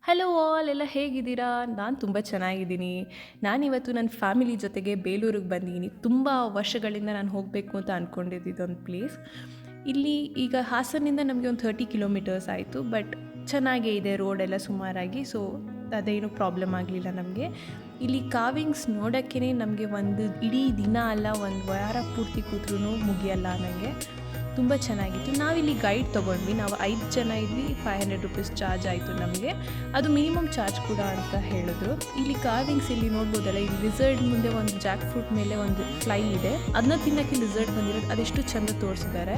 Hello all ಎಲ್ಲ ಹೇಗಿದ್ದೀರಾ? ನಾನು ತುಂಬ ಚೆನ್ನಾಗಿದ್ದೀನಿ. ನಾನಿವತ್ತು ನನ್ನ ಫ್ಯಾಮಿಲಿ ಜೊತೆಗೆ ಬೇಲೂರಿಗೆ ಬಂದಿದ್ದೀನಿ. ತುಂಬ ವರ್ಷಗಳಿಂದ ನಾನು ಹೋಗಬೇಕು ಅಂತ ಅಂದ್ಕೊಂಡಿದ್ದಿದ್ದೊಂದು ಪ್ಲೇಸ್. ಇಲ್ಲಿ ಈಗ ಹಾಸನಿಂದ ನಮಗೆ ಒಂದು 30 ಕಿಲೋಮೀಟರ್ಸ್ ಆಯಿತು. ಬಟ್ ಚೆನ್ನಾಗೇ ಇದೆ ರೋಡೆಲ್ಲ ಸುಮಾರಾಗಿ. ಸೊ ಅದೇನು ಪ್ರಾಬ್ಲಮ್ ಆಗಲಿಲ್ಲ ನಮಗೆ. ಇಲ್ಲಿ ಕಾವಿಂಗ್ಸ್ ನೋಡೋಕ್ಕೇ ನಮಗೆ ಒಂದು ಇಡೀ ದಿನ ಅಲ್ಲ, ಒಂದು ವಾರ ಪೂರ್ತಿ ಕೂತ್ರೂ ಮುಗಿಯಲ್ಲ ನನಗೆ. ತುಂಬ ಚೆನ್ನಾಗಿತ್ತು. ನಾವಿಲ್ಲಿ ಗೈಡ್ ತೊಗೊಂಡ್ವಿ. ನಾವು 5 ಜನ ಇದ್ವಿ. 500 ರುಪೀಸ್ ಚಾರ್ಜ್ ಆಯಿತು ನಮಗೆ. ಅದು ಮಿನಿಮಮ್ ಚಾರ್ಜ್ ಕೂಡ ಅಂತ ಹೇಳಿದ್ರು. ಇಲ್ಲಿ ಕಾರ್ವಿಂಗ್ಸ್ ಇಲ್ಲಿ ನೋಡ್ಬೋದಲ್ಲ, ಇಲ್ಲಿ ಲಿಸರ್ಡ್ ಮುಂದೆ ಒಂದು ಜಾಕ್ ಫ್ರೂಟ್ ಮೇಲೆ ಒಂದು ಫ್ಲೈ ಇದೆ, ಅದನ್ನ ತಿನ್ನೋಕ್ಕೆ ಲಿಸರ್ಡ್ ಬಂದಿರೋದು. ಅದೆಷ್ಟು ಚೆಂದ ತೋರಿಸಿದ್ದಾರೆ.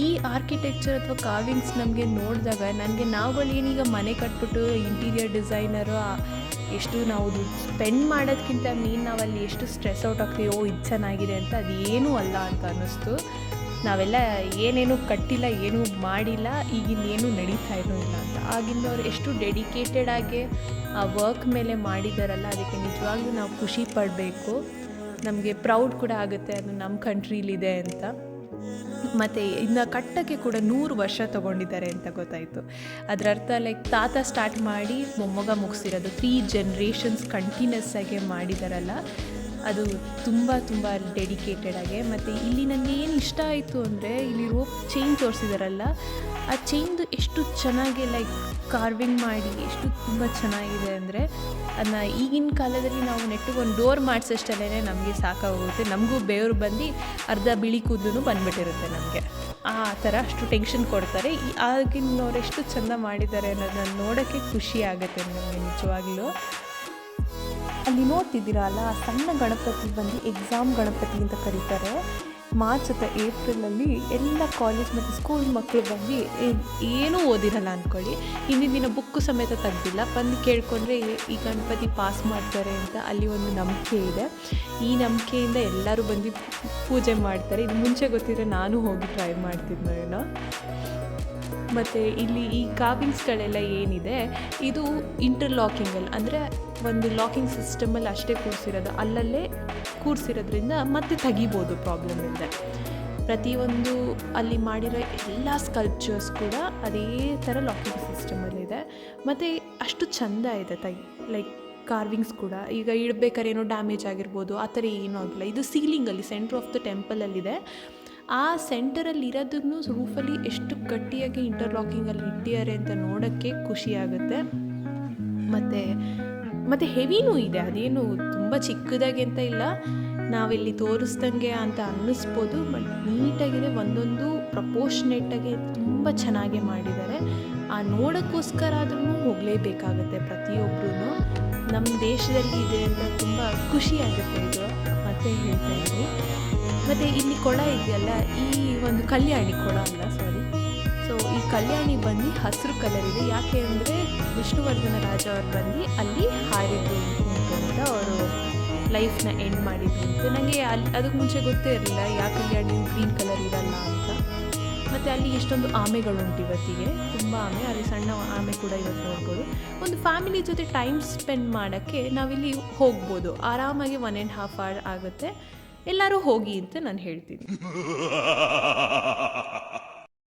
ಈ ಆರ್ಕಿಟೆಕ್ಚರ್ ಅಥವಾ ಕಾರ್ವಿಂಗ್ಸ್ ನಮಗೆ ನೋಡಿದಾಗ ನನಗೆ ನಾವುಗಳು ಏನೀಗ ಮನೆ ಕಟ್ಬಿಟ್ಟು ಇಂಟೀರಿಯರ್ ಡಿಸೈನರು ಎಷ್ಟು ನಾವು ದುಡ್ಡು ಸ್ಪೆಂಡ್ ಮಾಡೋದಕ್ಕಿಂತ ನಾವಲ್ಲಿ ಎಷ್ಟು ಸ್ಟ್ರೆಸ್ ಔಟ್ ಆಗ್ತೀವಿ, ಓ ಇದು ಚೆನ್ನಾಗಿದೆ ಅಂತ, ಅದೇನೂ ಅಲ್ಲ ಅಂತ ಅನ್ನಿಸ್ತು. ನಾವೆಲ್ಲ ಏನೇನು ಕಟ್ಟಿಲ್ಲ, ಏನೂ ಮಾಡಿಲ್ಲ, ಈಗಿನ್ನೇನು ನಡೀತಾ ಇರೋಲ್ಲ ಅಂತ. ಆಗಿಂದವ್ರು ಎಷ್ಟು ಡೆಡಿಕೇಟೆಡ್ ಆಗಿ ಆ ವರ್ಕ್ ಮೇಲೆ ಮಾಡಿದಾರಲ್ಲ, ಅದಕ್ಕೆ ನಿಜವಾಗ್ಲೂ ನಾವು ಖುಷಿ ಪಡಬೇಕು. ನಮಗೆ ಪ್ರೌಡ್ ಕೂಡ ಆಗುತ್ತೆ ಅದು ನಮ್ಮ ಕಂಟ್ರೀಲಿದೆ ಅಂತ. ಮತ್ತು ಇನ್ನು ಕಟ್ಟೋಕ್ಕೆ ಕೂಡ 100 ವರ್ಷ ತೊಗೊಂಡಿದ್ದಾರೆ ಅಂತ ಗೊತ್ತಾಯಿತು. ಅದರ ಅರ್ಥ ಲೈಕ್ ತಾತ ಸ್ಟಾರ್ಟ್ ಮಾಡಿ ಮೊಮ್ಮಗ ಮುಗಿಸಿರೋದು 3 ಜನರೇಷನ್ಸ್ ಕಂಟಿನ್ಯೂಸ್ ಆಗಿ ಮಾಡಿದಾರಲ್ಲ, ಅದು ತುಂಬ ತುಂಬ ಡೆಡಿಕೇಟೆಡ್ ಆಗಿ. ಮತ್ತು ಇಲ್ಲಿ ನನಗೆ ಏನು ಇಷ್ಟ ಆಯಿತು ಅಂದರೆ, ಇಲ್ಲಿ ರೋಪ್ ಚೈನ್ ತೋರಿಸಿದಾರಲ್ಲ, ಆ ಚೈನ್ದು ಎಷ್ಟು ಚೆನ್ನಾಗಿ ಲೈಕ್ ಕಾರ್ವಿಂಗ್ ಮಾಡಿ ಎಷ್ಟು ತುಂಬ ಚೆನ್ನಾಗಿದೆ ಅಂದರೆ, ಅದನ್ನ ಈಗಿನ ಕಾಲದಲ್ಲಿ ನಾವು ನೆಟ್ಟಿಗೆ ಒಂದು ಡೋರ್ ಮಾಡಿಸೋಷ್ಟಲ್ಲೇ ನಮಗೆ ಸಾಕಾಗೋಗುತ್ತೆ. ನಮಗೂ ಬೆವರು ಬಂದು ಅರ್ಧ ಬಿಳಿ ಕೂದಲು ಬಂದುಬಿಟ್ಟಿರುತ್ತೆ ನಮಗೆ. ಆ ಥರ ಅಷ್ಟು ಟೆನ್ಷನ್ ಕೊಡ್ತಾರೆ. ಆಗಿನವ್ರು ಎಷ್ಟು ಚೆಂದ ಮಾಡಿದ್ದಾರೆ ಅನ್ನೋದನ್ನ ನೋಡೋಕ್ಕೆ ಖುಷಿ ಆಗುತ್ತೆ ನಮಗೆ ನಿಜವಾಗ್ಲೂ. ಅಲ್ಲಿ ನೋಡ್ತಿದ್ದೀರಲ್ಲ, ಆ ಸಣ್ಣ ಗಣಪತಿ ಬಂದು ಎಕ್ಸಾಮ್ ಗಣಪತಿ ಅಂತ ಕರೀತಾರೆ. ಮಾರ್ಚ್ ಅಥವಾ ಏಪ್ರಿಲಲ್ಲಿ ಎಲ್ಲ ಕಾಲೇಜ್ ಮತ್ತು ಸ್ಕೂಲ್ ಮಕ್ಕಳು ಬಂದು ಏನೂ ಓದಿರಲ್ಲ ಅಂದ್ಕೊಳ್ಳಿ, ಹಿಂದಿನ ದಿನ ಬುಕ್ಕು ಸಮೇತ ತೆಗ್ದಿಲ್ಲ, ಬಂದು ಕೇಳ್ಕೊಂಡ್ರೆ ಈ ಗಣಪತಿ ಪಾಸ್ ಮಾಡ್ತಾರೆ ಅಂತ ಅಲ್ಲಿ ಒಂದು ನಂಬಿಕೆ ಇದೆ. ಈ ನಂಬಿಕೆಯಿಂದ ಎಲ್ಲರೂ ಬಂದು ಪೂಜೆ ಮಾಡ್ತಾರೆ. ಇದು ಮುಂಚೆ ಗೊತ್ತಿದ್ರೆ ನಾನು ಹೋಗಿ ಟ್ರೈ ಮಾಡ್ತಿದ್ನೋ. ಮತ್ತು ಇಲ್ಲಿ ಈ ಕಾವಿಂಗ್ಸ್ಗಳೆಲ್ಲ ಏನಿದೆ, ಇದು ಇಂಟರ್ಲಾಕಿಂಗಲ್ಲಿ ಅಂದರೆ ಒಂದು ಲಾಕಿಂಗ್ ಸಿಸ್ಟಮಲ್ಲಿ ಅಷ್ಟೇ ಕೂರಿಸಿರೋದು, ಅಲ್ಲಲ್ಲೇ ಕೂರಿಸಿರೋದ್ರಿಂದ ಮತ್ತೆ ತೆಗಿಬೋದು ಪ್ರಾಬ್ಲಮ್ ಇಲ್ಲದೆ. ಪ್ರತಿಯೊಂದು ಅಲ್ಲಿ ಮಾಡಿರೋ ಎಲ್ಲ ಸ್ಕಲ್ಪ್ಚರ್ಸ್ ಕೂಡ ಅದೇ ಥರ ಲಾಕಿಂಗ್ ಸಿಸ್ಟಮಲ್ಲಿದೆ. ಮತ್ತು ಅಷ್ಟು ಚೆಂದ ಇದೆ ಲೈಕ್ ಕಾರ್ವಿಂಗ್ಸ್ ಕೂಡ. ಈಗ ಇಡಬೇಕಾದ್ರೆ ಏನೋ ಡ್ಯಾಮೇಜ್ ಆಗಿರ್ಬೋದು, ಆ ಥರ ಏನೂ ಆಗಿಲ್ಲ. ಇದು ಸೀಲಿಂಗಲ್ಲಿ ಸೆಂಟ್ರ್ ಆಫ್ ದ ಟೆಂಪಲಲ್ಲಿದೆ. ಆ ಸೆಂಟರಲ್ಲಿ ಇರೋದನ್ನು ರೂಫಲ್ಲಿ ಎಷ್ಟು ಗಟ್ಟಿಯಾಗಿ ಇಂಟರ್ಲಾಕಿಂಗಲ್ಲಿ ಇಟ್ಟಿದ್ದಾರೆ ಅಂತ ನೋಡೋಕ್ಕೆ ಖುಷಿಯಾಗುತ್ತೆ. ಮತ್ತು ಹೆವಿನೂ ಇದೆ, ಅದೇನು ತುಂಬ ಚಿಕ್ಕದಾಗಿ ಅಂತ ಇಲ್ಲ, ನಾವಿಲ್ಲಿ ತೋರಿಸ್ದಂಗೆ ಅಂತ ಅನ್ನಿಸ್ಬೋದು. ಬಟ್ ನೀಟಾಗಿದೆ, ಒಂದೊಂದು ಪ್ರಪೋರ್ಷನೇಟಾಗಿ ತುಂಬ ಚೆನ್ನಾಗಿ ಮಾಡಿದ್ದಾರೆ. ಆ ನೋಡೋಕ್ಕೋಸ್ಕರ ಆದ್ರೂ ಹೋಗಲೇಬೇಕಾಗತ್ತೆ ಪ್ರತಿಯೊಬ್ಬರೂ. ನಮ್ಮ ದೇಶದಲ್ಲಿ ಇದೆ ಅಂತ ತುಂಬ ಖುಷಿಯಾಗುತ್ತೆ ಇದು ಮತ್ತೆ ಹೇಳ್ತಾ ಇದ್ದೀನಿ. ಮತ್ತು ಇಲ್ಲಿ ಕೊಳ ಇದೆಯಲ್ಲ, ಈ ಒಂದು ಕಲ್ಯಾಣಿ ಕೊಳ ಅಲ್ಲ ಸಾರಿ, ಸೊ ಈ ಕಲ್ಯಾಣಿ ಬಂದು ಹಸಿರು ಕಲರ್ ಇದೆ. ಯಾಕೆ ಅಂದರೆ ವಿಷ್ಣುವರ್ಧನ ರಾಜ ಅವ್ರು ಬಂದು ಅಲ್ಲಿ ಹಾರಿದ್ದು ಅಂತ, ಅವರು ಲೈಫ್ನ ಎಂಡ್ ಮಾಡಿದ್ದು ಅಂತ. ನನಗೆ ಅದಕ್ಕೆ ಮುಂಚೆ ಗೊತ್ತೇ ಇರಲಿಲ್ಲ ಯಾಕೆ ಕಲ್ಯಾಣಿ ಗ್ರೀನ್ ಕಲರ್ ಇರಲ್ಲ ಅಂತ. ಮತ್ತು ಅಲ್ಲಿ ಎಷ್ಟೊಂದು ಆಮೆಗಳುಂಟು ಇವತ್ತಿಗೆ, ತುಂಬ ಆಮೆ, ಅಲ್ಲಿ ಸಣ್ಣ ಆಮೆ ಕೂಡ ಇವತ್ತು ನೋಡ್ಬೋದು. ಒಂದು ಫ್ಯಾಮಿಲಿ ಜೊತೆ ಟೈಮ್ ಸ್ಪೆಂಡ್ ಮಾಡೋಕ್ಕೆ ನಾವಿಲ್ಲಿ ಹೋಗ್ಬೋದು ಆರಾಮಾಗಿ. 1.5 hour ಆಗುತ್ತೆ. ಎಲ್ಲರೂ ಹೋಗಿ ಅಂತ ನಾನು ಹೇಳ್ತೀನಿ.